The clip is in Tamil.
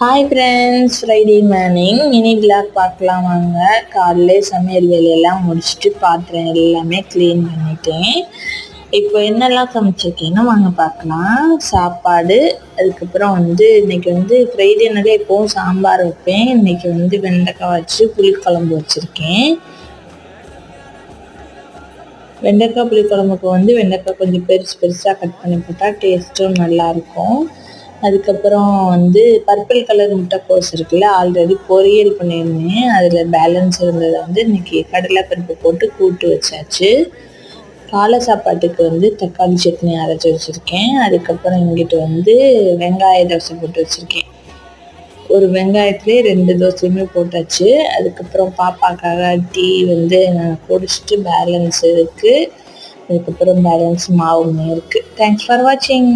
Hi friends, Friday morning mini vlog பார்க்கலாம் வாங்க. காலையிலே சமையல் வேலையெல்லாம் முடிச்சுட்டு பாத்திரம் எல்லாமே க்ளீன் பண்ணிட்டேன். இப்போ என்னெல்லாம் சமைச்சிருக்கேன்னு வாங்க பார்க்கலாம். சாப்பாடு, அதுக்கப்புறம் இன்னைக்கு ஃப்ரைடேனாலே எப்போவும் சாம்பார் வைப்பேன். இன்னைக்கு வெண்டைக்காய் வச்சு புளிக்குழம்பு வச்சுருக்கேன். வெண்டைக்காய் புளிக்குழம்புக்கு வெண்டைக்காய் கொஞ்சம் பெருசு பெருசாக கட் பண்ணி போட்டால் டேஸ்ட்டும் நல்லாயிருக்கும். அதுக்கப்புறம் பர்பிள் கலர் முட்டைக்கோஸ் இருக்குல்ல, ஆல்ரெடி பொரியல் பண்ணியிருந்தேன். அதில் பேலன்ஸ் இருந்ததை இன்னைக்கு கடலைப்பருப்பு போட்டு கூட்டு வச்சாச்சு. காலை சாப்பாட்டுக்கு தக்காளி சட்னி அரைச்சி வச்சுருக்கேன். அதுக்கப்புறம் இங்கிட்டு வெங்காய தோசை போட்டு வச்சுருக்கேன். ஒரு வெங்காயத்துலேயே 2 தோசையுமே போட்டாச்சு. அதுக்கப்புறம் பாப்பாக்காக டீ நான் குடிச்சிட்டு பேலன்ஸ் இருக்குது. அதுக்கப்புறம் பேலன்ஸ் மாவுமே இருக்குது. தேங்க்ஸ் ஃபார் வாட்சிங்.